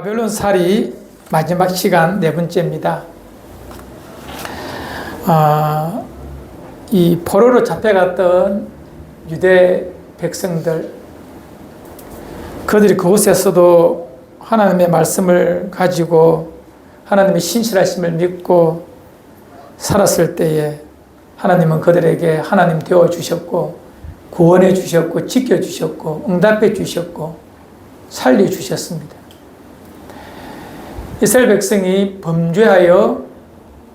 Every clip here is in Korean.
바벨론살이 마지막 시간 네 번째입니다. 이 포로로 잡혀갔던 유대 백성들, 그들이 그곳에서도 하나님의 말씀을 가지고 하나님의 신실하심을 믿고 살았을 때에 하나님은 그들에게 하나님 되어주셨고 구원해 주셨고 지켜주셨고 응답해 주셨고 살려주셨습니다. 이스라엘 백성이 범죄하여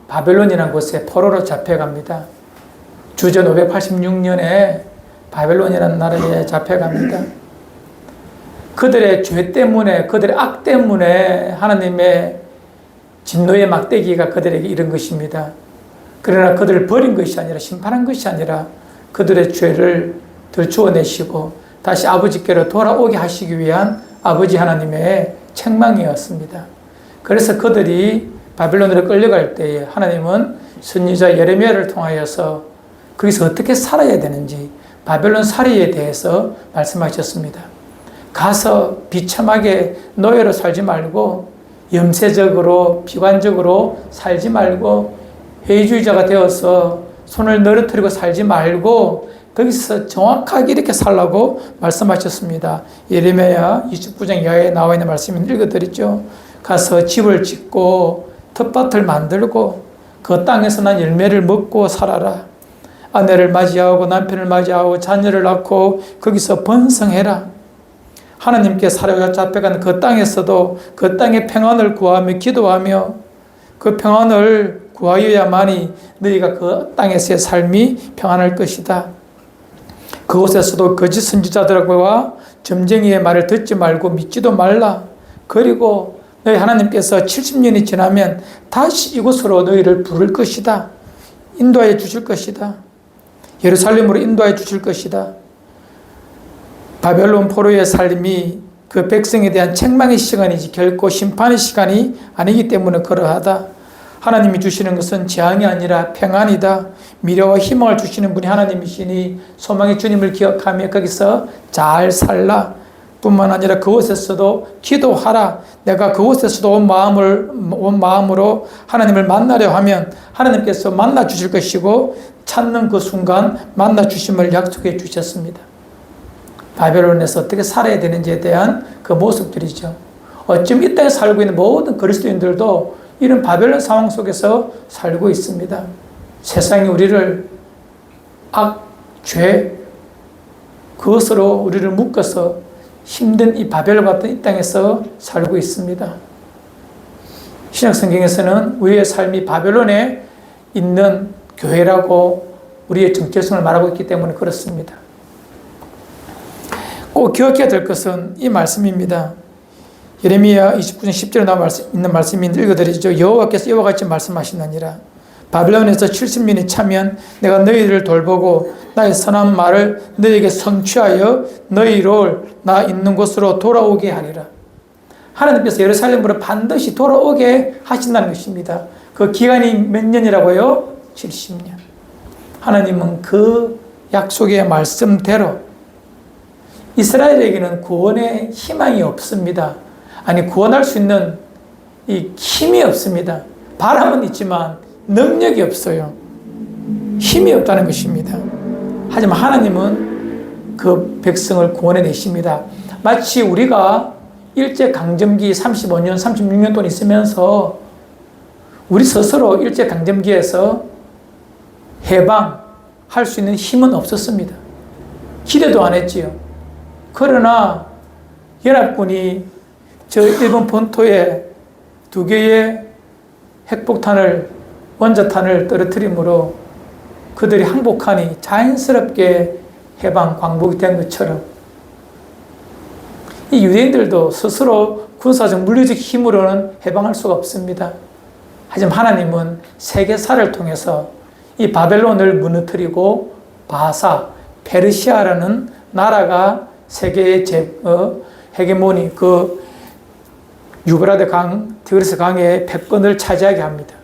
바벨론이라는 곳에 포로로 잡혀갑니다. 주전 586년에 바벨론이라는 나라에 잡혀갑니다. 그들의 죄 때문에, 그들의 악 때문에 하나님의 진노의 막대기가 그들에게 이른 것입니다. 그러나 그들을 버린 것이 아니라, 심판한 것이 아니라 그들의 죄를 들추어내시고 다시 아버지께로 돌아오게 하시기 위한 아버지 하나님의 책망이었습니다. 그래서 그들이 바벨론으로 끌려갈 때에 하나님은 선지자 예레미야를 통하여서 거기서 어떻게 살아야 되는지 바벨론 살이에 대해서 말씀하셨습니다. 가서 비참하게 노예로 살지 말고 염세적으로 비관적으로 살지 말고 회의주의자가 되어서 손을 늘어뜨리고 살지 말고 거기서 정확하게 이렇게 살라고 말씀하셨습니다. 예레미야 29장 이하에 나와 있는 말씀을 읽어드렸죠. 가서 집을 짓고 텃밭을 만들고 그 땅에서 난 열매를 먹고 살아라. 아내를 맞이하고 남편을 맞이하고 자녀를 낳고 거기서 번성해라. 하나님께 사로잡혀간 그 땅에서도 그 땅의 평안을 구하며 기도하며 그 평안을 구하여야만이 너희가 그 땅에서의 삶이 평안할 것이다. 그곳에서도 거짓 선지자들과 점쟁이의 말을 듣지 말고 믿지도 말라. 그리고 너희 하나님께서 70년이 지나면 다시 이곳으로 너희를 부를 것이다. 인도하여 주실 것이다. 예루살렘으로 인도하여 주실 것이다. 바벨론 포로의 삶이 그 백성에 대한 책망의 시간이지 결코 심판의 시간이 아니기 때문에 그러하다. 하나님이 주시는 것은 재앙이 아니라 평안이다. 미래와 희망을 주시는 분이 하나님이시니 소망의 주님을 기억하며 거기서 잘 살라. 뿐만 아니라 그곳에서도 기도하라. 내가 그곳에서도 온 마음으로 하나님을 만나려 하면 하나님께서 만나 주실 것이고 찾는 그 순간 만나 주심을 약속해 주셨습니다. 바벨론에서 어떻게 살아야 되는지에 대한 그 모습들이죠. 어쩜 이 땅에 살고 있는 모든 그리스도인들도 이런 바벨론 상황 속에서 살고 있습니다. 세상이 우리를 악, 죄, 그것으로 우리를 묶어서 힘든 이 바벨론 같은 이 땅에서 살고 있습니다. 신약 성경에서는 우리의 삶이 바벨론에 있는 교회라고 우리의 정체성을 말하고 있기 때문에 그렇습니다. 꼭 기억해야 될 것은 이 말씀입니다. 예레미야 29장 10절에 나와 있는 말씀이 읽어드리죠. 여호와께서 이와 같이 말씀하시느니라. 바벨론에서 70년이 차면 내가 너희를 돌보고 나의 선한 말을 너희에게 성취하여 너희를 나 있는 곳으로 돌아오게 하리라. 하나님께서 예루살렘으로 반드시 돌아오게 하신다는 것입니다. 그 기간이 몇 년이라고요? 70년. 하나님은 그 약속의 말씀대로 이스라엘에게는 구원의 희망이 없습니다. 아니, 구원할 수 있는 이 힘이 없습니다. 바람은 있지만 능력이 없어요. 힘이 없다는 것입니다. 하지만 하나님은 그 백성을 구원해 내십니다. 마치 우리가 일제강점기 35년, 36년 동안 있으면서 우리 스스로 일제강점기에서 해방할 수 있는 힘은 없었습니다. 기대도 안 했지요. 그러나 연합군이 저 일본 본토에 2개의 핵폭탄을, 원자탄을 떨어뜨림으로 그들이 항복하니 자연스럽게 해방, 광복이 된 것처럼 이 유대인들도 스스로 군사적, 물리적 힘으로는 해방할 수가 없습니다. 하지만 하나님은 세계사를 통해서 이 바벨론을 무너뜨리고 바사, 페르시아라는 나라가 세계의 헤게모니, 그 유브라데 강, 디그리스 강의 패권을 차지하게 합니다.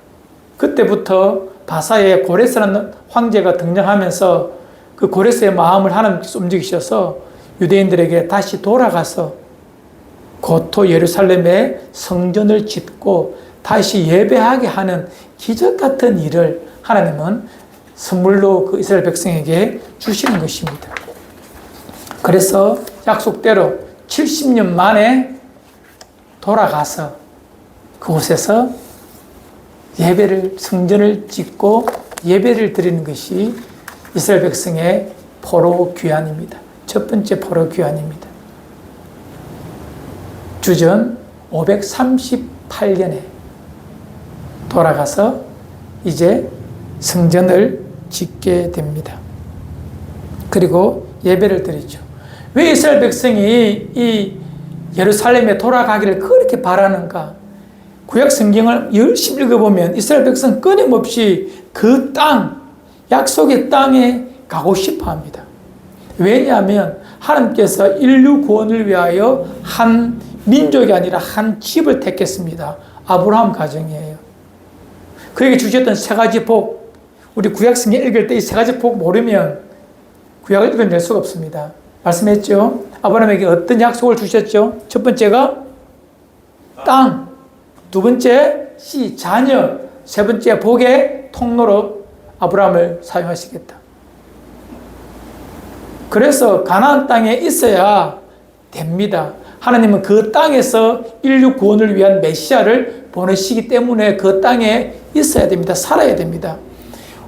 그때부터 바사의 고레스라는 황제가 등장하면서 그 고레스의 마음을 하나님께서 움직이셔서 유대인들에게 다시 돌아가서 고토 예루살렘에 성전을 짓고 다시 예배하게 하는 기적 같은 일을 하나님은 선물로 그 이스라엘 백성에게 주시는 것입니다. 그래서 약속대로 70년 만에 돌아가서 그곳에서 성전을 짓고 예배를 드리는 것이 이스라엘 백성의 포로 귀환입니다. 첫 번째 포로 귀환입니다. 주전 538년에 돌아가서 이제 성전을 짓게 됩니다. 그리고 예배를 드리죠. 왜 이스라엘 백성이 이 예루살렘에 돌아가기를 그렇게 바라는가? 구약 성경을 열심히 읽어보면 이스라엘 백성 끊임없이 그 땅, 약속의 땅에 가고 싶어 합니다. 왜냐하면 하나님께서 인류 구원을 위하여 한 민족이 아니라 한 집을 택했습니다. 아브라함 가정이에요. 그에게 주셨던 세 가지 복, 우리 구약 성경 읽을 때 이 세 가지 복 모르면 구약을 읽어낼 수가 없습니다. 말씀했죠? 아브라함에게 어떤 약속을 주셨죠? 첫 번째가 땅, 두 번째 씨, 자녀, 세 번째 복의 통로로 아브라함을 사용하시겠다. 그래서 가나안 땅에 있어야 됩니다. 하나님은 그 땅에서 인류 구원을 위한 메시아를 보내시기 때문에 그 땅에 있어야 됩니다. 살아야 됩니다.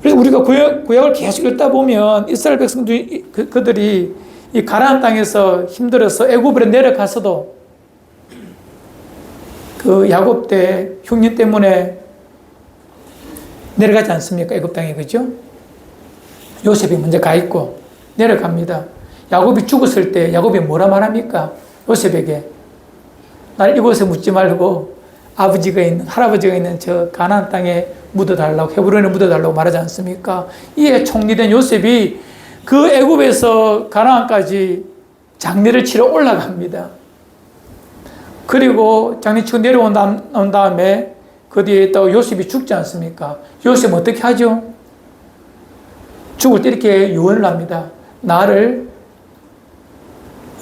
그래서 우리가 구약을 계속 읽다 보면 이스라엘 백성들이 그들이 이 가나안 땅에서 힘들어서 애굽으로 내려가서도 그 야곱 때 흉년 때문에 내려가지 않습니까? 애굽 땅에, 그죠? 요셉이 먼저 가 있고 내려갑니다. 야곱이 죽었을 때 야곱이 뭐라 말합니까? 요셉에게 날 이곳에 묻지 말고 할아버지가 있는 저 가나안 땅에 묻어달라고, 헤브론에 묻어달라고 말하지 않습니까? 이에 총리된 요셉이 그 애굽에서 가나안까지 장례를 치러 올라갑니다. 그리고 장례 치고 내려온 다음에 그 뒤에 있다가 요셉이 죽지 않습니까? 요셉 어떻게 하죠? 죽을 때 이렇게 유언을 합니다. 나를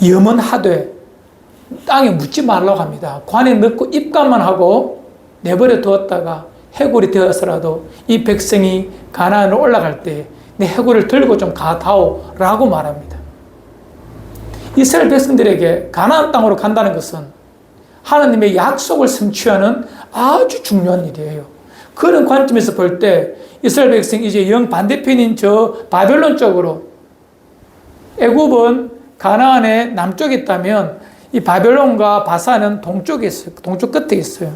염원하되 땅에 묻지 말라고 합니다. 관에 넣고 입간만 하고 내버려 두었다가 해골이 되어서라도 이 백성이 가나안으로 올라갈 때 내 해골을 들고 좀 가다오 라고 말합니다. 이스라엘 백성들에게 가나안 땅으로 간다는 것은 하나님의 약속을 성취하는 아주 중요한 일이에요. 그런 관점에서 볼 때 이스라엘 백성이 이제 영 반대편인 저 바벨론 쪽으로, 애굽은 가나안의 남쪽에 있다면 이 바벨론과 바산은 동쪽에 있어요. 동쪽 끝에 있어요.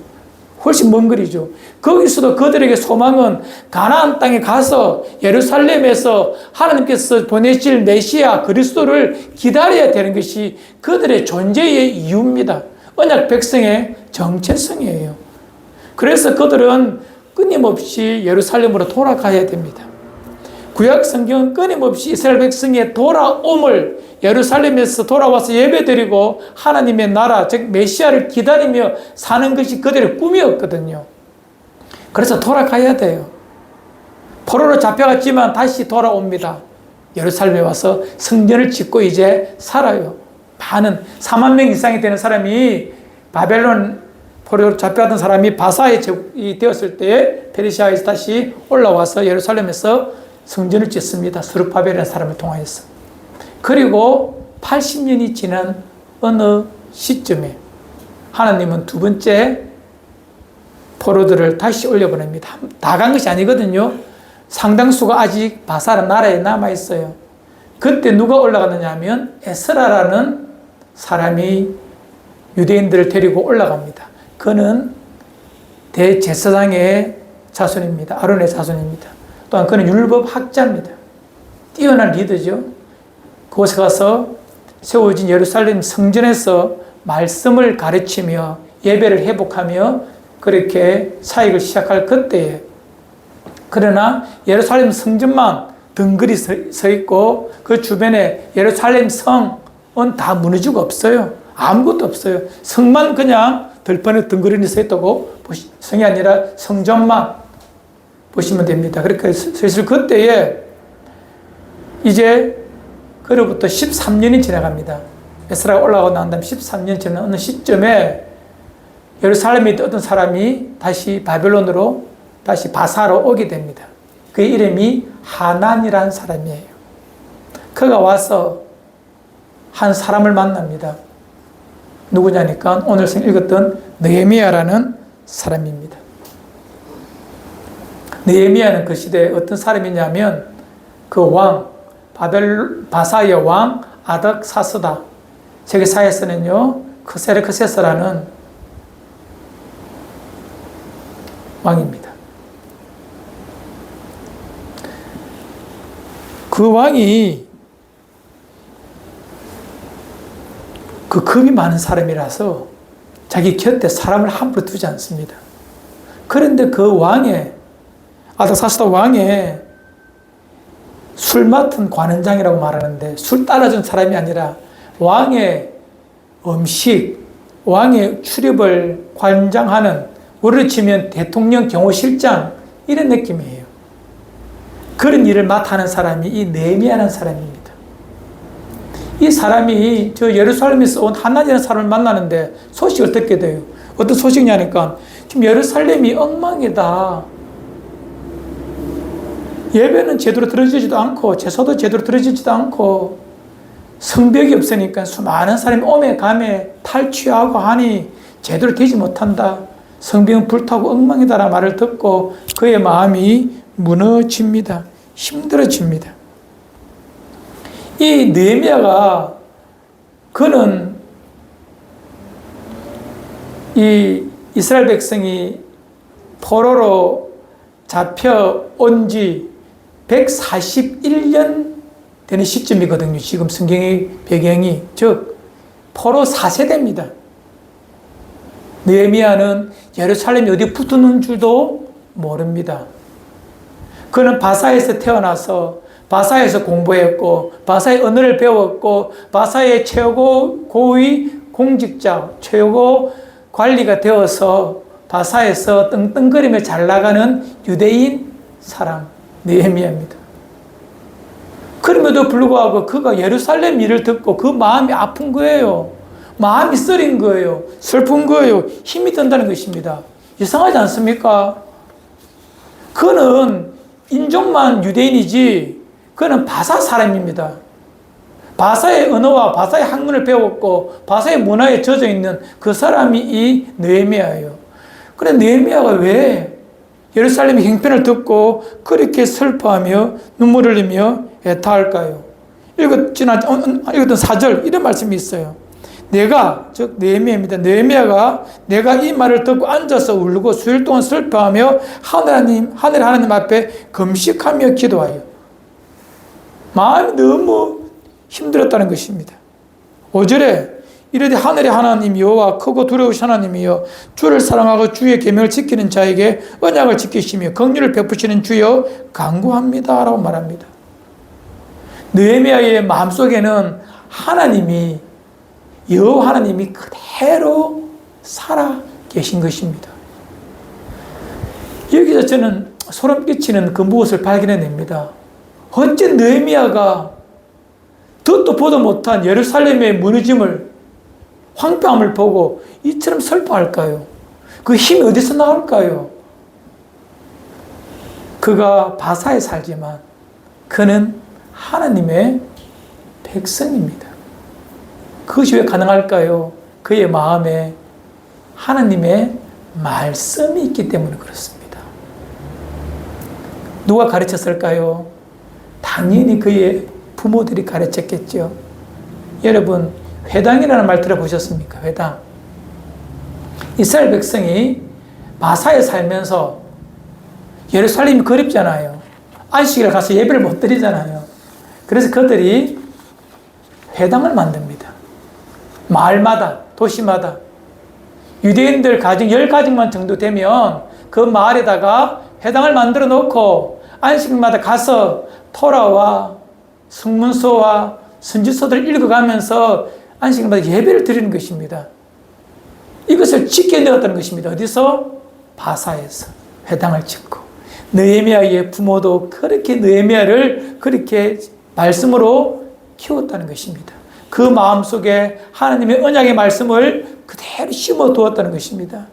훨씬 먼 거리죠. 거기서도 그들에게 소망은 가나안 땅에 가서 예루살렘에서 하나님께서 보내실 메시아 그리스도를 기다려야 되는 것이 그들의 존재의 이유입니다. 언약 백성의 정체성이에요. 그래서 그들은 끊임없이 예루살렘으로 돌아가야 됩니다. 구약 성경은 끊임없이 이스라엘 백성의 돌아옴을 예루살렘에서 돌아와서 예배드리고 하나님의 나라, 즉 메시아를 기다리며 사는 것이 그들의 꿈이었거든요. 그래서 돌아가야 돼요. 포로로 잡혀갔지만 다시 돌아옵니다. 예루살렘에 와서 성전을 짓고 이제 살아요. 많은 4만 명 이상이 되는 사람이 바벨론 포로로 잡혀갔던 사람이 바사에 되었을 때 페르시아에서 다시 올라와서 예루살렘에서 성전을 짓습니다. 스룹바벨이라는 사람을 통하여서. 그리고 80년이 지난 어느 시점에 하나님은 두 번째 포로들을 다시 올려보냅니다. 다 간 것이 아니거든요. 상당수가 아직 바사라 나라에 남아있어요. 그때 누가 올라갔느냐 하면 에스라라는 사람이 유대인들을 데리고 올라갑니다. 그는 대제사장의 자손입니다. 아론의 자손입니다. 또한 그는 율법 학자입니다. 뛰어난 리더죠. 그곳에 가서 세워진 예루살렘 성전에서 말씀을 가르치며 예배를 회복하며 그렇게 사역을 시작할 그때에, 그러나 예루살렘 성전만 덩그리 서 있고 그 주변에 예루살렘 성은 다 무너지고 없어요. 아무것도 없어요. 성만 그냥 들판에 덩그러니 서 있다고, 성이 아니라 성전만 보시면 됩니다. 그러니까 슬슬 그때에 이제 그로부터 13년이 지나갑니다. 에스라가 올라가고 난 다음 13년 전에 어느 시점에 예루살렘에 있던 어떤 사람이 다시 바벨론으로 다시 바사로 오게 됩니다. 그의 이름이 하난이라는 사람이에요. 그가 와서 한 사람을 만납니다. 누구냐니까 오늘 읽었던 느헤미야라는 사람입니다. 느헤미야는 그 시대에 어떤 사람이냐면 그 왕, 바사의 왕 아닥사스다. 세계사에서는요, 크세르크세스라는 왕입니다. 그 왕이 그 겁이 많은 사람이라서 자기 곁에 사람을 함부로 두지 않습니다. 그런데 그 왕의, 아닥사스다 왕의 술 맡은 관원장이라고 말하는데 술 따라준 사람이 아니라 왕의 음식, 왕의 출입을 관장하는, 우리로 치면 대통령 경호실장 이런 느낌이에요. 그런 일을 맡아하는 사람이 이 느헤미야라는 사람입니다. 이 사람이 저 예루살렘에서 온 하나님이라는 사람을 만나는데 소식을 듣게 돼요. 어떤 소식이냐니까 지금 예루살렘이 엉망이다. 예배는 제대로 드려지지도 않고 제사도 제대로 드려지지도 않고 성벽이 없으니까 수많은 사람이 오매 가매 탈취하고 하니 제대로 되지 못한다. 성벽은 불타고 엉망이다라는 말을 듣고 그의 마음이 무너집니다. 힘들어집니다. 이 느헤미야가 그는 이 이스라엘 백성이 포로로 잡혀온 지 141년 되는 시점이거든요. 지금 성경의 배경이, 즉 포로 4세대입니다. 느헤미야는 예루살렘이 어디 붙는 줄도 모릅니다. 그는 바사에서 태어나서 바사에서 공부했고 바사의 언어를 배웠고 바사의 최고 고위 공직자, 최고 관리가 되어서 바사에서 떵떵거리며 잘 나가는 유대인 사람 느헤미야입니다. 그럼에도 불구하고 그가 예루살렘 일을 듣고 그 마음이 아픈 거예요. 마음이 쓰린 거예요. 슬픈 거예요. 힘이 든다는 것입니다. 이상하지 않습니까? 그는 인종만 유대인이지 그는 바사 사람입니다. 바사의 언어와 바사의 학문을 배웠고 바사의 문화에 젖어 있는 그 사람이 이 느헤미야예요. 그런데 느헤미야가 왜 예루살렘의 형편을 듣고 그렇게 슬퍼하며 눈물을 흘리며 애타할까요? 읽었던 4절 이런 말씀이 있어요. 내가, 즉 느헤미야입니다. 느헤미야가 내가 이 말을 듣고 앉아서 울고 수일 동안 슬퍼하며 하늘 하나님 앞에 금식하며 기도하여 마음이 너무 힘들었다는 것입니다. 5절에 이르되 하늘의 하나님 여호와 크고 두려우신 하나님이여 주를 사랑하고 주의 계명을 지키는 자에게 언약을 지키시며 긍휼을 베푸시는 주여 간구합니다 라고 말합니다. 느헤미야의 마음속에는 하나님이, 여호와 하나님이 그대로 살아 계신 것입니다. 여기서 저는 소름 끼치는 그 무엇을 발견해냅니다. 어째 느헤미야가 듣도 보도 못한 예루살렘의 무너짐을, 황폐함을 보고 이처럼 슬퍼할까요? 그 힘이 어디서 나올까요? 그가 바사에 살지만 그는 하나님의 백성입니다. 그것이 왜 가능할까요? 그의 마음에 하나님의 말씀이 있기 때문에 그렇습니다. 누가 가르쳤을까요? 당연히 그의 부모들이 가르쳤겠죠. 여러분, 회당이라는 말 들어보셨습니까? 회당. 이스라엘 백성이 바사에 살면서 예루살렘이 그립잖아요. 안식일에 가서 예배를 못 드리잖아요. 그래서 그들이 회당을 만듭니다. 마을마다, 도시마다. 유대인들 가정 10가정만 정도 되면 그 마을에다가 회당을 만들어 놓고 안식일마다 가서 토라와 성문서와 선지서들을 읽어가면서 안식일마다 예배를 드리는 것입니다. 이것을 지켜내었다는 것입니다. 어디서? 바사에서 회당을 짓고. 느헤미야의 부모도 그렇게 느헤미야를 그렇게 말씀으로 키웠다는 것입니다. 그 마음속에 하나님의 언약의 말씀을 그대로 심어 두었다는 것입니다.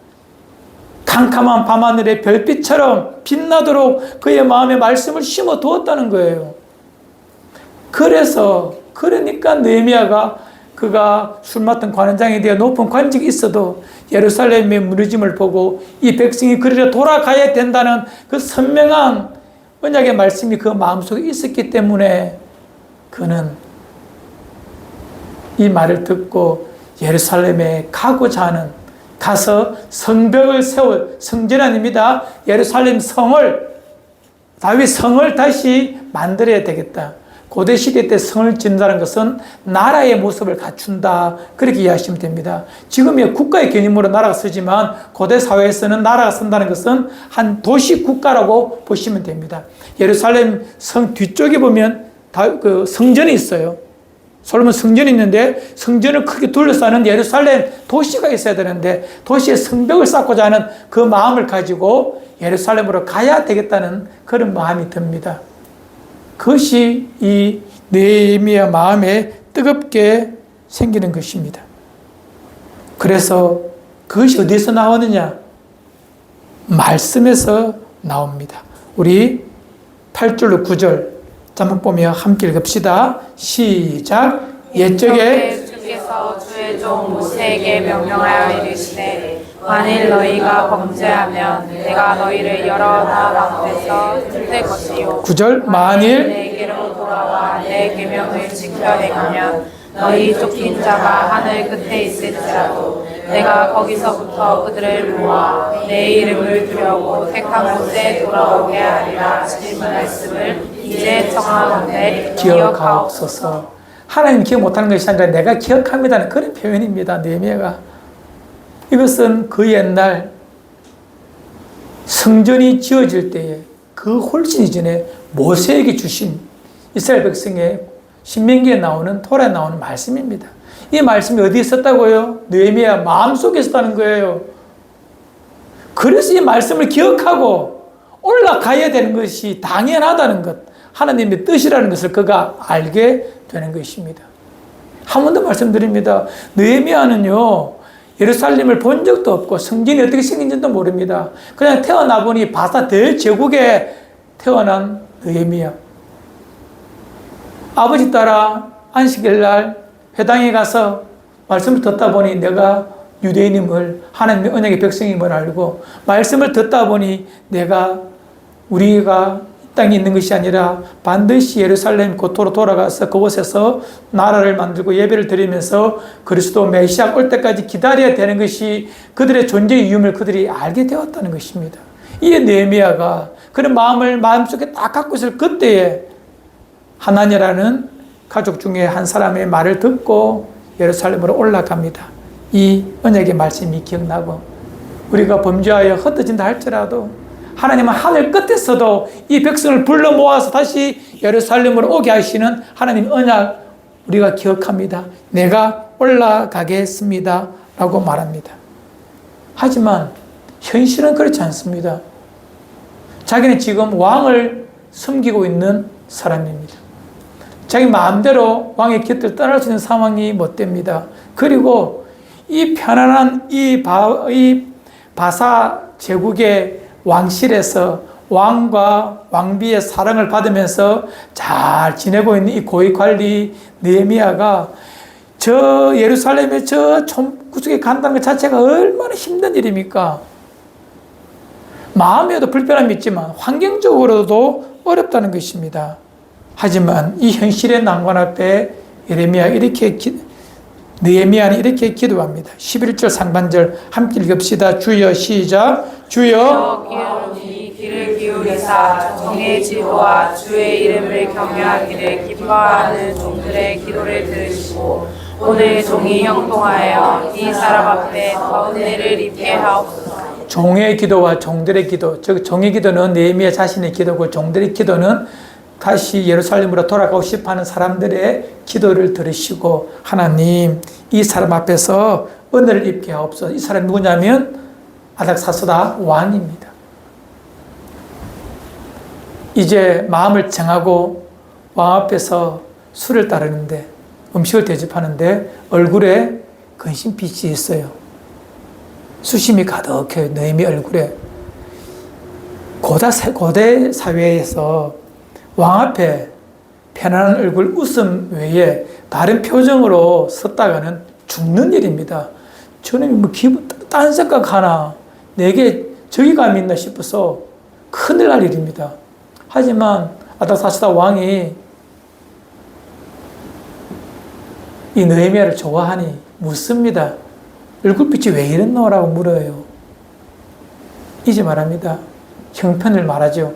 캄캄한 밤하늘의 별빛처럼 빛나도록 그의 마음에 말씀을 심어 두었다는 거예요. 그러니까 느헤미야가 그가 술 맡은 관원장에 대해 높은 관직이 있어도 예루살렘의 무너짐을 보고 이 백성이 그리로 돌아가야 된다는 그 선명한 언약의 말씀이 그 마음속에 있었기 때문에 그는 이 말을 듣고 예루살렘에 가고자 하는, 가서 성벽을 세울, 성전 아닙니다. 예루살렘 성을, 다윗 성을 다시 만들어야 되겠다. 고대 시대 때 성을 짓는다는 것은 나라의 모습을 갖춘다, 그렇게 이해하시면 됩니다. 지금의 국가의 개념으로 나라가 쓰지만 고대 사회에서는 나라가 쓴다는 것은 한 도시 국가라고 보시면 됩니다. 예루살렘 성 뒤쪽에 보면 그 성전이 있어요. 솔로몬 성전이 있는데 성전을 크게 둘러싸는 예루살렘 도시가 있어야 되는데 도시에 성벽을 쌓고자 하는 그 마음을 가지고 예루살렘으로 가야 되겠다는 그런 마음이 듭니다. 그것이 이 느헤미야 마음에 뜨겁게 생기는 것입니다. 그래서 그것이 어디서 나오느냐? 말씀에서 나옵니다. 우리 8절로 9절 한번 보며 함께 읽읍시다. 시작. 옛적에 주께서 주의 종 모세에게 명령하여 이르시되 만일 너희가 범죄하면 내가 너희를 여러 나라 앞에서 흩을 것이요 9절. 만일 내게로 돌아와 내 계명을 지켜 행하면 너희 쫓긴 자가 하늘 끝에 있을지라도 내가 거기서부터 그들을 모아 내 이름을 두려고 택한 곳에 돌아오게 하리라 하신 말씀을 이제 정하건대 기억하옵소서. 하나님 기억 못하는 것이 아니라 내가 기억합니다는 그런 표현입니다. 느헤미야가. 이것은 그 옛날 성전이 지어질 때에 그 훨씬 이전에 모세에게 주신 이스라엘 백성의 신명기에 나오는, 토라에 나오는 말씀입니다. 이 말씀이 어디에 있었다고요? 느헤미야 마음속에 있었다는 거예요. 그래서 이 말씀을 기억하고 올라가야 되는 것이 당연하다는 것, 하나님의 뜻이라는 것을 그가 알게 되는 것입니다. 한 번 더 말씀드립니다. 느헤미야는요, 예루살렘을 본 적도 없고 성전이 어떻게 생긴지도 모릅니다. 그냥 태어나 보니 바사 대제국에 태어난 느헤미야. 아버지 따라 안식일 날 회당에 가서 말씀을 듣다 보니 내가 유대인임을, 하나님의 언약의 백성임을 알고, 말씀을 듣다 보니 우리가 이 땅에 있는 것이 아니라 반드시 예루살렘 고토로 돌아가서 그곳에서 나라를 만들고 예배를 드리면서 그리스도 메시아 올 때까지 기다려야 되는 것이 그들의 존재의 이유를 그들이 알게 되었다는 것입니다. 이에 느헤미야가 그런 마음을 마음속에 딱 갖고 있을 그때에 하나냐라는 가족 중에 한 사람의 말을 듣고 예루살렘으로 올라갑니다. 이 언약의 말씀이 기억나고, 우리가 범죄하여 흩어진다 할지라도 하나님은 하늘 끝에서도 이 백성을 불러 모아서 다시 예루살렘으로 오게 하시는 하나님 언약 우리가 기억합니다. 내가 올라가겠습니다 라고 말합니다. 하지만 현실은 그렇지 않습니다. 자기는 지금 왕을 섬기고 있는 사람입니다. 자기 마음대로 왕의 곁을 떠날 수 있는 상황이 못 됩니다. 그리고 이 편안한 이 바사 제국의 왕실에서 왕과 왕비의 사랑을 받으면서 잘 지내고 있는 이 고위관리 느헤미야가 저 예루살렘의 저 촌구석에 간다는 것 자체가 얼마나 힘든 일입니까? 마음에도 불편함이 있지만 환경적으로도 어렵다는 것입니다. 하지만 이 현실의 난관 앞에 느헤미야는 이렇게 기도합니다. 11절 상반절 함께 읽읍시다. 주여, 시작. 주여 기어오니 귀를 기울이사 정의 지도와 주의 이름을 경외하기를 기뻐하는 종들의 기도를 들으시고 오늘 종이 형통하여 이 사람 앞에 더 은혜를 입게 하옵소서. 종의 기도와 종들의 기도, 즉 종의 기도는 느헤미야 자신의 기도고 종들의 기도는 다시 예루살렘으로 돌아가고 싶어하는 사람들의 기도를 들으시고, 하나님 이 사람 앞에서 은혜를 입게 하옵소서. 이 사람이 누구냐면 아닥사스다 왕입니다. 이제 마음을 정하고 왕 앞에서 수를 따르는데 음식을 대접하는데 얼굴에 근심빛이 있어요. 수심이 가득해요. 느헤미야 얼굴에. 고대 사회에서 왕 앞에 편안한 얼굴 웃음 외에 다른 표정으로 섰다가는 죽는 일입니다. 저는 뭐 기분, 딴 생각 하나 내게 저기 감이 있나 싶어서 큰일 날 일입니다. 하지만 아닥사스다 왕이 이 느헤미야를 좋아하니 묻습니다. 얼굴빛이 왜 이랬노? 라고 물어요. 이제 말합니다. 형편을 말하죠.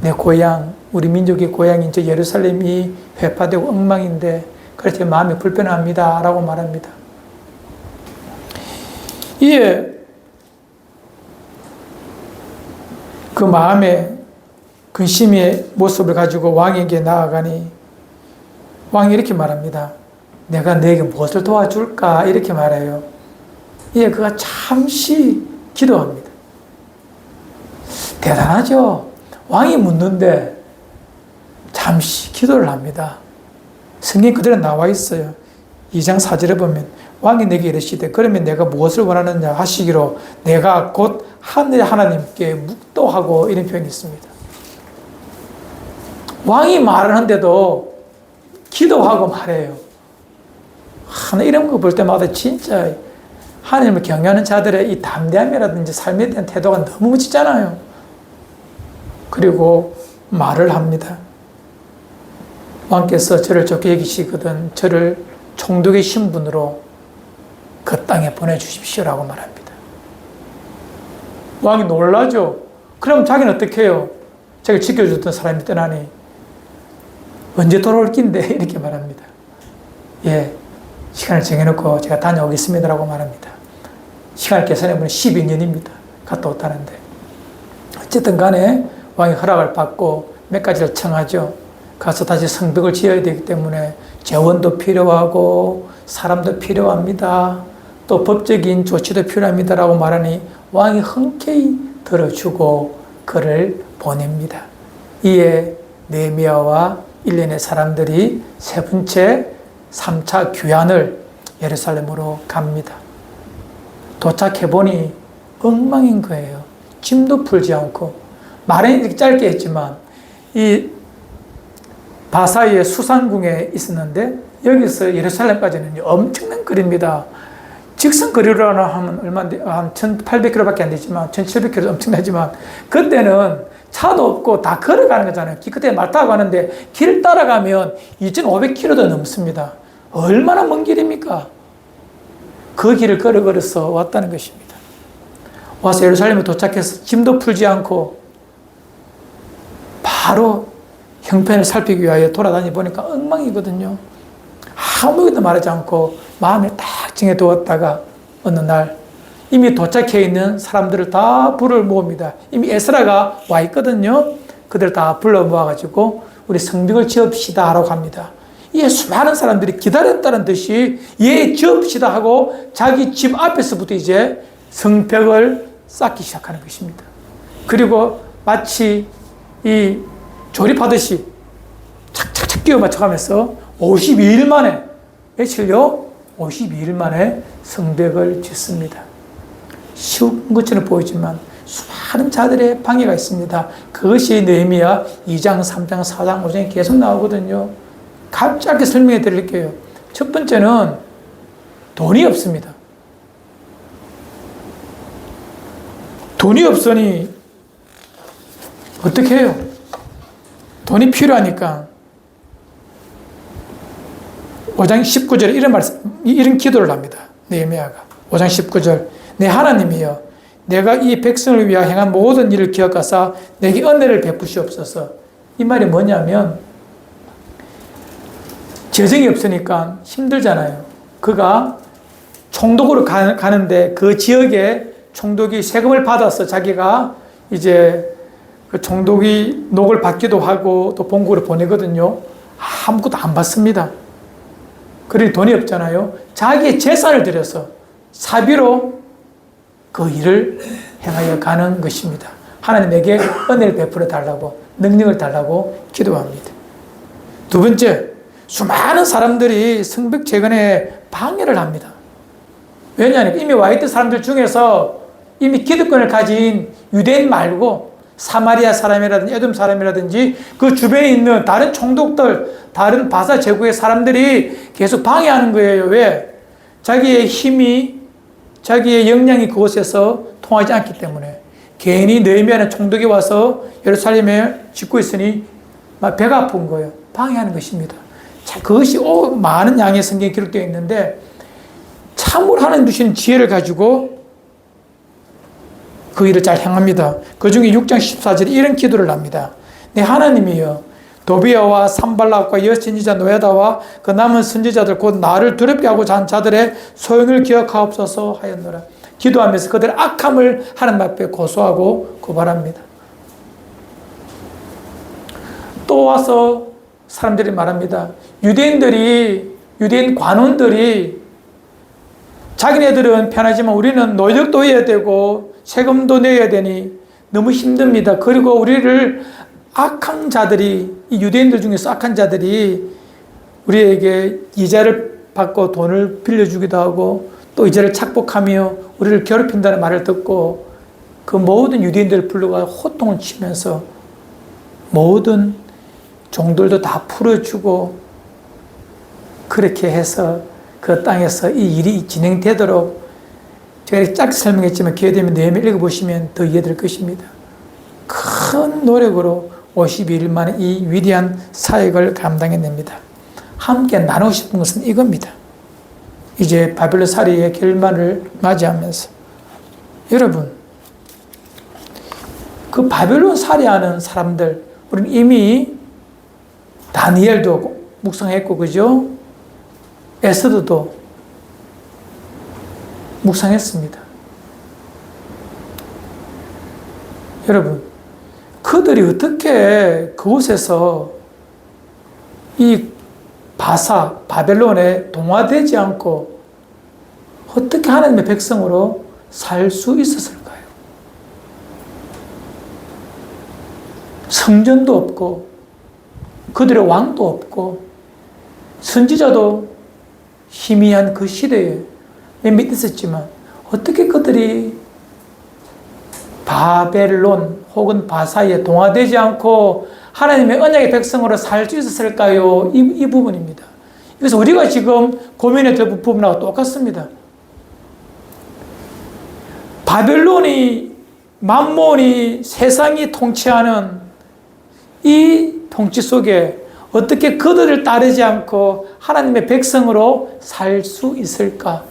내 고향, 우리 민족의 고향인 저 예루살렘이 회파되고 엉망인데 그래서 제 마음이 불편합니다. 라고 말합니다. 이에 그 마음의 근심의 모습을 가지고 왕에게 나아가니 왕이 이렇게 말합니다. 내가 너에게 무엇을 도와줄까? 이렇게 말해요. 이에 그가 잠시 기도합니다. 대단하죠? 왕이 묻는데 잠시 기도를 합니다. 성경 그대로 나와 있어요. 2장 4절에 보면 왕이 내게 이르시되 그러면 내가 무엇을 원하느냐 하시기로 내가 곧 하늘 하나님께 묵도하고 이런 표현이 있습니다. 왕이 말하는데도 기도하고 말해요. 하나 이런 거 볼 때마다 진짜 하나님을 경외하는 자들의 이 담대함이라든지 삶에 대한 태도가 너무 멋지잖아요. 그리고 말을 합니다. 왕께서 저를 좋게 여기시거든 저를 총독의 신분으로 그 땅에 보내주십시오라고 말합니다. 왕이 놀라죠. 그럼 자기는 어떻게 해요? 자기를 지켜줬던 사람이 떠나니 언제 돌아올 낀데 이렇게 말합니다. 예, 시간을 정해놓고 제가 다녀오겠습니다라고 말합니다. 시간을 계산해보면 12년입니다. 갔다 왔다는데 어쨌든 간에 왕이 허락을 받고 몇 가지를 청하죠. 가서 다시 성벽을 지어야 되기 때문에 재원도 필요하고 사람도 필요합니다. 또 법적인 조치도 필요합니다라고 말하니 왕이 흔쾌히 들어주고 그를 보냅니다. 이에 느헤미야와 일련의 사람들이 세 번째 3차 귀환을 예루살렘으로 갑니다. 도착해보니 엉망인 거예요. 짐도 풀지 않고 말은 이렇게 짧게 했지만 이 바사의 수산궁에 있었는데 여기서 예루살렘까지는 엄청난 거리입니다. 직선 거리로 하면 얼마인데 한 1800km밖에 안 되지만 1700km 엄청나지만 그때는 차도 없고 다 걸어가는 거잖아요. 그때 말 타고 가는데 길 따라가면 2500km도 넘습니다. 얼마나 먼 길입니까? 그 길을 걸어서 왔다는 것입니다. 와서 예루살렘에 도착해서 짐도 풀지 않고 바로 형편을 살피기 위하여 돌아다니 보니까 엉망이거든요. 아무것도 말하지 않고 마음에 딱 정해두었다가 어느 날 이미 도착해 있는 사람들을 다 불을 모읍니다. 이미 에스라가 와 있거든요. 그들 다 불러 모아가지고 우리 성벽을 지읍시다 라고 합니다. 이 수많은 사람들이 기다렸다는 듯이 예 지읍시다 하고 자기 집 앞에서부터 이제 성벽을 쌓기 시작하는 것입니다. 그리고 마치 이 조립하듯이 착착착 끼워 맞춰가면서 52일 만에 며칠요? 52일 만에 성벽을 짓습니다. 쉬운 것처럼 보이지만 수많은 자들의 방해가 있습니다. 그것이 느헤미야 2장, 3장, 4장, 5장에 계속 나오거든요. 짧게 설명해 드릴게요. 첫 번째는 돈이 없습니다. 돈이 없으니 어떻게 해요? 돈이 필요하니까 5장 19절에 이런 기도를 합니다. 느헤미야가 5장 19절 내 하나님이여 내가 이 백성을 위하여 행한 모든 일을 기억하사 내게 은혜를 베푸시옵소서. 이 말이 뭐냐면 재정이 없으니까 힘들잖아요. 그가 총독으로 가는데 그 지역에 총독이 세금을 받아서 자기가 이제 그 총독이 녹을 받기도 하고 또 본국으로 보내거든요. 아무것도 안 받습니다. 그러니 돈이 없잖아요. 자기의 재산을 들여서 사비로 그 일을 행하여 가는 것입니다. 하나님에게 은혜를 베풀어 달라고 능력을 달라고 기도합니다. 두 번째, 수많은 사람들이 성벽 재건에 방해를 합니다. 왜냐하면 이미 와 있던 사람들 중에서 이미 기득권을 가진 유대인 말고 사마리아 사람이라든지 에돔 사람이라든지 그 주변에 있는 다른 총독들, 다른 바사 제국의 사람들이 계속 방해하는 거예요. 왜? 자기의 힘이, 자기의 역량이 그곳에서 통하지 않기 때문에. 괜히 느헤미야는 총독이 와서 예루살렘에 짓고 있으니 막 배가 아픈 거예요. 방해하는 것입니다. 자, 그것이 많은 양의 성경에 기록되어 있는데 참으로 하나님 주신 지혜를 가지고 그 일을 잘 행합니다. 그 중에 6장 14절에 이런 기도를 합니다. 네, 하나님이여, 도비아와 산발락과 여선지자 노야다와 그 남은 선지자들 곧 나를 두렵게 하고 잔 자들의 소용을 기억하옵소서 하였노라. 기도하면서 그들의 악함을 하나님 앞에 고소하고 고발합니다. 또 와서 사람들이 말합니다. 유대인 관원들이 자기네들은 편하지만 우리는 노역도 해야 되고 세금도 내야 되니 너무 힘듭니다. 그리고 우리를 악한 자들이, 이 유대인들 중에서 악한 자들이 우리에게 이자를 받고 돈을 빌려주기도 하고 또 이자를 착복하며 우리를 괴롭힌다는 말을 듣고 그 모든 유대인들을 불러가 호통을 치면서 모든 종들도 다 풀어주고 그렇게 해서 그 땅에서 이 일이 진행되도록 제가 짧게 설명했지만 기회 되면 내면 읽어보시면 더 이해될 것입니다. 큰 노력으로 52일 만에 이 위대한 사역을 감당해냅니다. 함께 나누고 싶은 것은 이겁니다. 이제 바벨론 살이의 결말을 맞이하면서 여러분, 그 바벨론 살이하는 사람들, 우리는 이미 다니엘도 묵상했고, 그죠? 에스더도 묵상했습니다. 여러분, 그들이 어떻게 그곳에서 이 바벨론에 동화되지 않고 어떻게 하나님의 백성으로 살 수 있었을까요? 성전도 없고 그들의 왕도 없고 선지자도 희미한 그 시대에 몇몇 있었지만 어떻게 그들이 바벨론 혹은 바사에 동화되지 않고 하나님의 언약의 백성으로 살 수 있었을까요? 이 부분입니다. 그래서 우리가 지금 고민해 될 부분하고 똑같습니다. 바벨론이, 만몬이, 세상이 통치하는 이 통치 속에 어떻게 그들을 따르지 않고 하나님의 백성으로 살 수 있을까?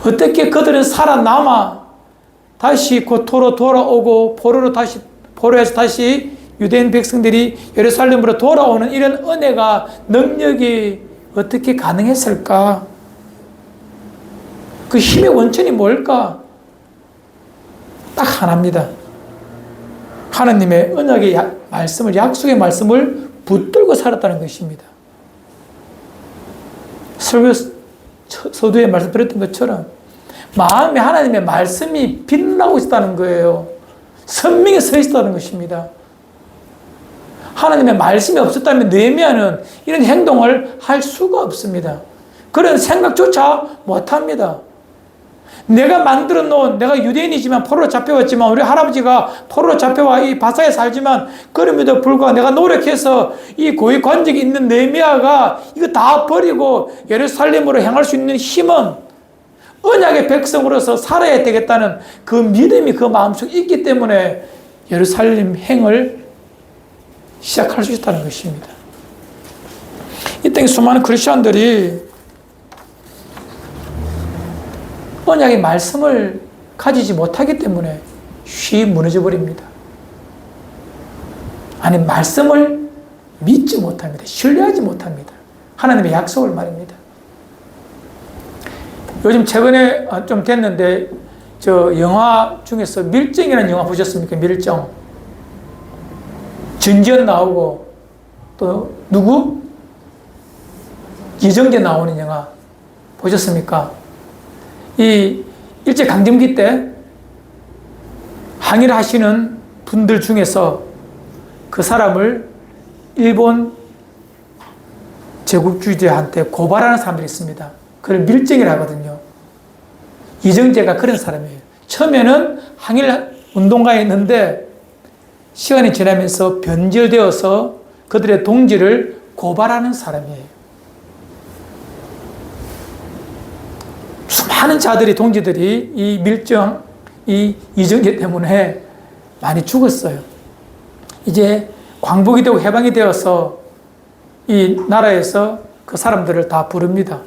어떻게 그들은 살아남아 다시 고토로 돌아오고 포로에서 다시 유대인 백성들이 예루살렘으로 돌아오는 이런 은혜가, 능력이 어떻게 가능했을까? 그 힘의 원천이 뭘까? 딱 하나입니다. 하나님의 언약의 말씀을, 약속의 말씀을 붙들고 살았다는 것입니다. 설교 서두에 말씀드렸던 것처럼 마음에 하나님의 말씀이 빛나고 있다는 거예요. 선명히 서 있다는 것입니다. 하나님의 말씀이 없었다면 느헤미야는 이런 행동을 할 수가 없습니다. 그런 생각조차 못합니다. 내가 만들어 놓은, 내가 유대인이지만 포로로 잡혀왔지만 우리 할아버지가 포로로 잡혀와 이 바사에 살지만 그럼에도 불구하고 내가 노력해서 이 고위 관직이 있는 느헤미야가 이거 다 버리고 예루살렘으로 향할 수 있는 힘은 언약의 백성으로서 살아야 되겠다는 그 믿음이 그 마음속에 있기 때문에 예루살렘 행을 시작할 수 있다는 것입니다. 이 땅에 수많은 크리스천들이 언약의 말씀을 가지지 못하기 때문에 쉬이 무너져 버립니다. 아니, 말씀을 믿지 못합니다. 신뢰하지 못합니다. 하나님의 약속을 말입니다. 요즘 최근에 좀 됐는데 저 영화 중에서 밀정이라는 영화 보셨습니까? 밀정. 전지현 나오고 또 누구? 이정재 나오는 영화 보셨습니까? 이 일제강점기 때 항일을 하시는 분들 중에서 그 사람을 일본 제국주의자한테 고발하는 사람들이 있습니다. 그걸 밀정이라 하거든요. 이정재가 그런 사람이에요. 처음에는 항일 운동가에 있는데 시간이 지나면서 변절되어서 그들의 동지를 고발하는 사람이에요. 수많은 자들이, 동지들이 이 밀정, 이 이정재 때문에 많이 죽었어요. 이제 광복이 되고 해방이 되어서 이 나라에서 그 사람들을 다 부릅니다.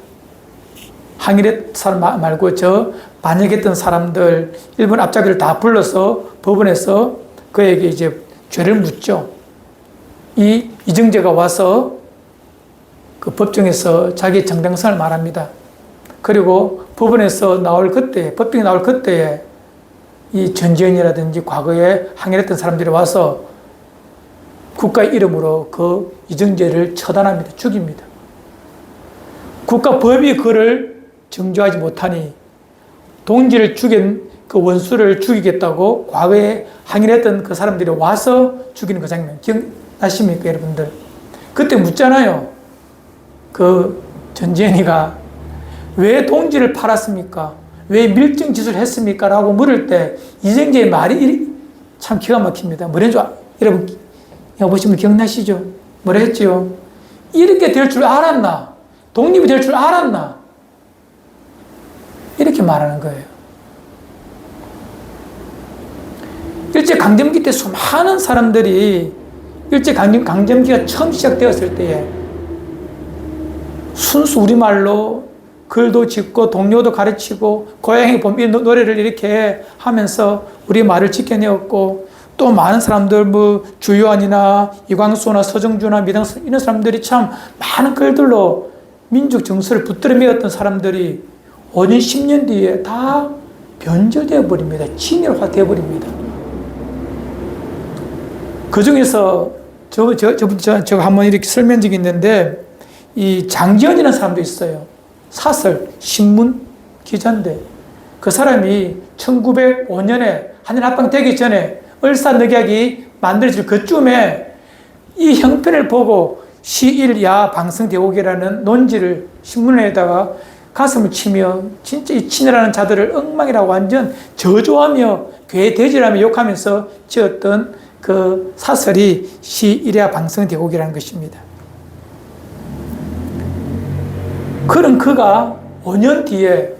항일했던 사람 말고 저 반역했던 사람들, 일본 앞잡이를 다 불러서 법원에서 그에게 이제 죄를 묻죠. 이 이정재가 와서 그 법정에서 자기의 정당성을 말합니다. 그리고 법원에서 나올 그때, 법정에 나올 그때에 이 전지현이라든지 과거에 항일했던 사람들이 와서 국가 이름으로 그 이정재를 처단합니다. 죽입니다. 국가 법이 그를 정죄하지 못하니 동지를 죽인 그 원수를 죽이겠다고 과거에 항일했던 그 사람들이 와서 죽이는 그 장면 기억나십니까, 여러분들? 그때 묻잖아요. 그 전지현이가 왜 동지를 팔았습니까? 왜 밀정짓을 했습니까? 라고 물을 때 이정재의 말이 참 기가 막힙니다. 뭐라는 줄 여러분 보시면 기억나시죠? 뭐라 했지요? 이렇게 될 줄 알았나? 독립이 될 줄 알았나? 이렇게 말하는 거예요. 일제강점기 때 수많은 사람들이 일제강점기가 처음 시작되었을 때에 순수 우리말로 글도 짓고 동료도 가르치고 고향에 봄비 노래를 이렇게 하면서 우리 말을 지켜내었고 또 많은 사람들 뭐 주요한이나 이광수나 서정주나 미당선 이런 사람들이 참 많은 글들로 민족 정서를 붙들어 메웠던 사람들이 5년 10년 뒤에 다 변절되어 버립니다. 진열화되어 버립니다. 그 중에서 제가 한번 이렇게 설명한 적이 있는데 이 장지연이라는 사람도 있어요. 사설, 신문 기자인데 그 사람이 1905년에 한일 합방 되기 전에 을사늑약이 만들어질 그쯤에 이 형편을 보고 시일야 방성대옥이라는 논지를 신문에다가 가슴을 치며 진짜 이 친일하는 자들을 엉망이라고 완전 저주하며 괴대질하며 욕하면서 지었던 그 사설이 시일야 방성대옥이라는 것입니다. 그런 그가 5년 뒤에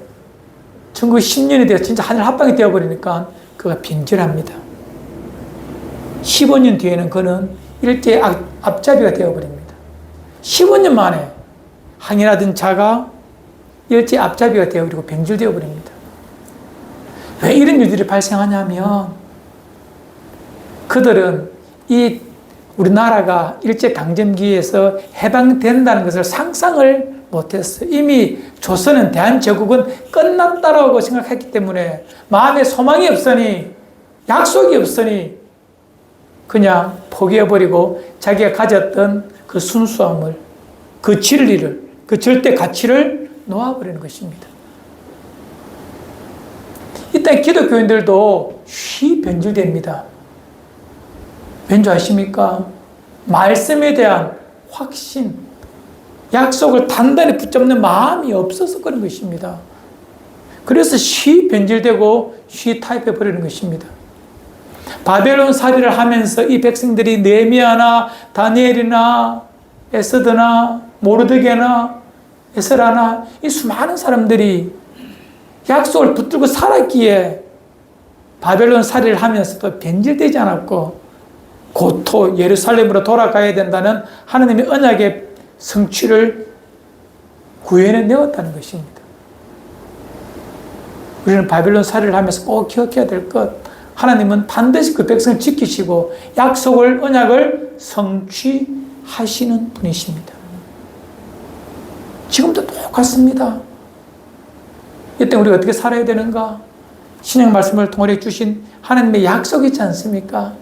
1910년이 되어 진짜 하늘 합방이 되어버리니까 그가 변절합니다. 15년 뒤에는 그는 일제의 앞잡이가 되어버립니다. 15년 만에 항일하던 자가 일제의 앞잡이가 되어버리고 변절되어버립니다. 왜 이런 일들이 발생하냐면 그들은 이 우리나라가 일제강점기에서 해방된다는 것을 상상을 못했어요. 이미 조선은 대한제국은 끝났다라고 생각했기 때문에 마음에 소망이 없으니 약속이 없으니 그냥 포기해버리고 자기가 가졌던 그 순수함을 그 진리를 그 절대 가치를 놓아버리는 것입니다. 이때 기독교인들도 쉬 변질됩니다. 왠지 아십니까? 말씀에 대한 확신, 약속을 단단히 붙잡는 마음이 없어서 그런 것입니다. 그래서 쉬 변질되고 쉬 타협해버리는 것입니다. 바벨론 살이를 하면서 이 백성들이 느헤미야나 다니엘이나 에스더나 모르드게나 에스라나 이 수많은 사람들이 약속을 붙들고 살았기에 바벨론 살이를 하면서도 변질되지 않았고 고토 예루살렘으로 돌아가야 된다는 하나님의 언약의 성취를 구현해내었다는 것입니다. 우리는 바벨론 살이를 하면서 꼭 기억해야 될 것, 하나님은 반드시 그 백성을 지키시고 약속을, 언약을 성취하시는 분이십니다. 지금도 똑같습니다. 이때 우리가 어떻게 살아야 되는가? 신약 말씀을 통해 주신 하나님의 약속이 있지 않습니까?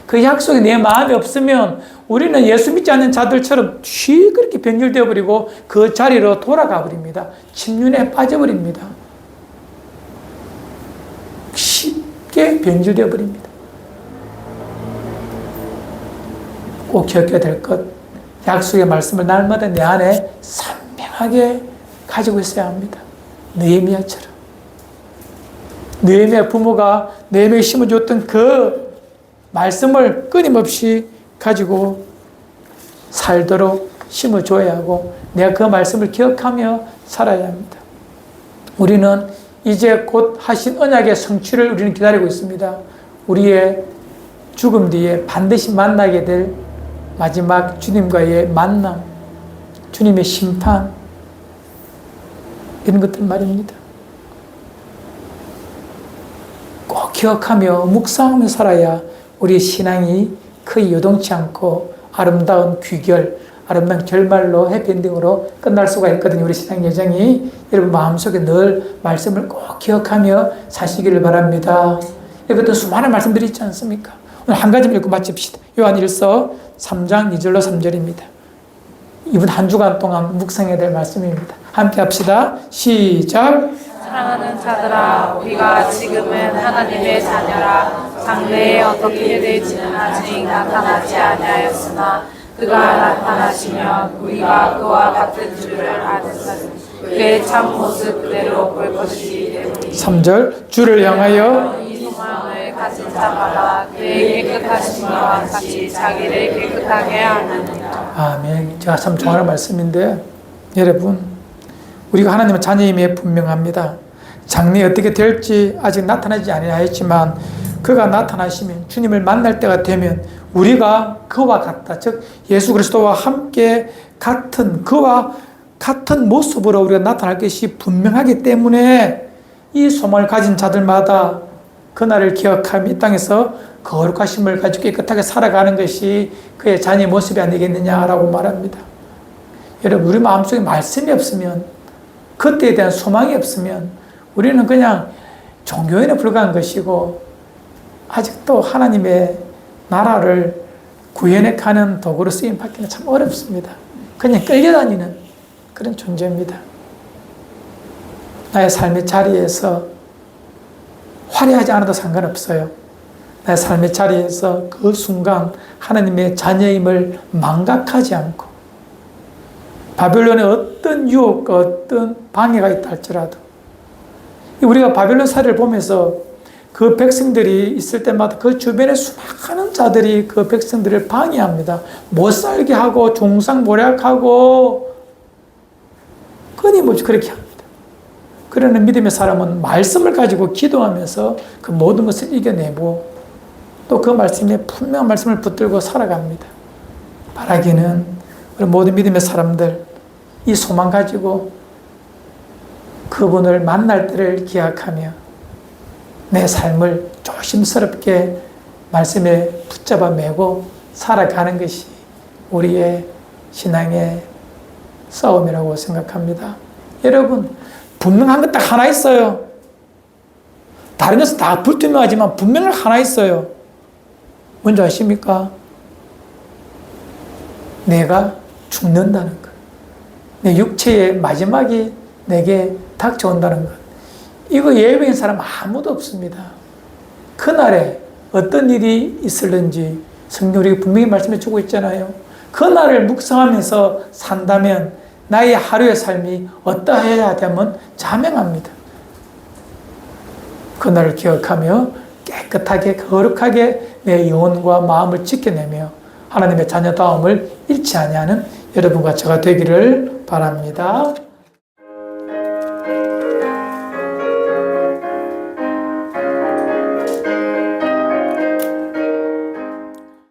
그 약속이 내 마음에 없으면 우리는 예수 믿지 않는 자들처럼 쉬 그렇게 변질되어 버리고 그 자리로 돌아가 버립니다. 침륜에 빠져버립니다. 쉽게 변질되어 버립니다. 꼭 기억해야 될 것, 약속의 말씀을 날마다 내 안에 선명하게 가지고 있어야 합니다. 느헤미야처럼. 느헤미야 부모가 느헤미야에 심어줬던 그 말씀을 끊임없이 가지고 살도록 심어줘야 하고 내가 그 말씀을 기억하며 살아야 합니다. 우리는 이제 곧 하신 언약의 성취를 우리는 기다리고 있습니다. 우리의 죽음 뒤에 반드시 만나게 될 마지막 주님과의 만남, 주님의 심판, 이런 것들 말입니다. 꼭 기억하며 묵상하며 살아야 우리 신앙이 크게 요동치 않고 아름다운 귀결, 아름다운 결말로 해피엔딩으로 끝날 수가 있거든요. 우리 신앙 여정이. 여러분 마음속에 늘 말씀을 꼭 기억하며 사시기를 바랍니다. 이것도 수많은 말씀들이 있지 않습니까? 오늘 한 가지만 읽고 마칩시다. 요한일서 3장 2절로 3절입니다. 이번 한 주간 동안 묵상해야 될 말씀입니다. 함께 합시다. 시작. 사랑하는 자들아, 우리가 지금은 하나님의 자녀라. 장래에 어떻게 될지는 아직 나타나지 아니하였으나 그가 나타나시면 우리가 그와 같은 줄을 아는 사실, 그의 참 모습 그대로 볼 것이기 때문이다. 3절. 주를 향하여 이 소망을 가진 자마다 그의 깨끗하심과 같이 자기를 깨끗하게 하느니라. 아멘. 제가 참 좋아하는 말씀인데 여러분 우리가 하나님의 자녀임에 분명합니다. 장래에 어떻게 될지 아직 나타나지 아니하였지만 그가 나타나시면 주님을 만날 때가 되면 우리가 그와 같다. 즉 예수 그리스도와 함께 같은 그와 같은 모습으로 우리가 나타날 것이 분명하기 때문에 이 소망을 가진 자들마다 그날을 기억하며 이 땅에서 거룩하심을 가지고 깨끗하게 살아가는 것이 그의 자녀의 모습이 아니겠느냐라고 말합니다. 여러분 우리 마음속에 말씀이 없으면 그때에 대한 소망이 없으면 우리는 그냥 종교인에 불과한 것이고 아직도 하나님의 나라를 구현해 가는 도구로 쓰임 받기는 참 어렵습니다. 그냥 끌려다니는 그런 존재입니다. 나의 삶의 자리에서 화려하지 않아도 상관없어요. 나의 삶의 자리에서 그 순간 하나님의 자녀임을 망각하지 않고 바벨론의 어떤 유혹과 어떤 방해가 있다 할지라도 우리가 바벨론 사례를 보면서 그 백성들이 있을 때마다 그 주변에 수많은 자들이 그 백성들을 방해합니다. 못 살게 하고 중상모략하고 끊임없이 그렇게 합니다. 그러나 믿음의 사람은 말씀을 가지고 기도하면서 그 모든 것을 이겨내고 또 그 말씀에 분명한 말씀을 붙들고 살아갑니다. 바라기는 우리 모든 믿음의 사람들 이 소망 가지고 그분을 만날 때를 기약하며 내 삶을 조심스럽게 말씀에 붙잡아 매고 살아가는 것이 우리의 신앙의 싸움이라고 생각합니다. 여러분 분명한 것 딱 하나 있어요. 다른 것은 다 불투명하지만 분명한 하나 있어요. 뭔지 아십니까? 내가 죽는다는 것. 내 육체의 마지막이 내게 닥쳐온다는 것. 이거 예외인 사람 아무도 없습니다. 그날에 어떤 일이 있을는지 성경이 분명히 말씀해 주고 있잖아요. 그날을 묵상하면서 산다면 나의 하루의 삶이 어떠해야 되면 자명합니다. 그날을 기억하며 깨끗하게 거룩하게 내 영혼과 마음을 지켜내며 하나님의 자녀다움을 잃지 아니하는 여러분과 저가 되기를 바랍니다.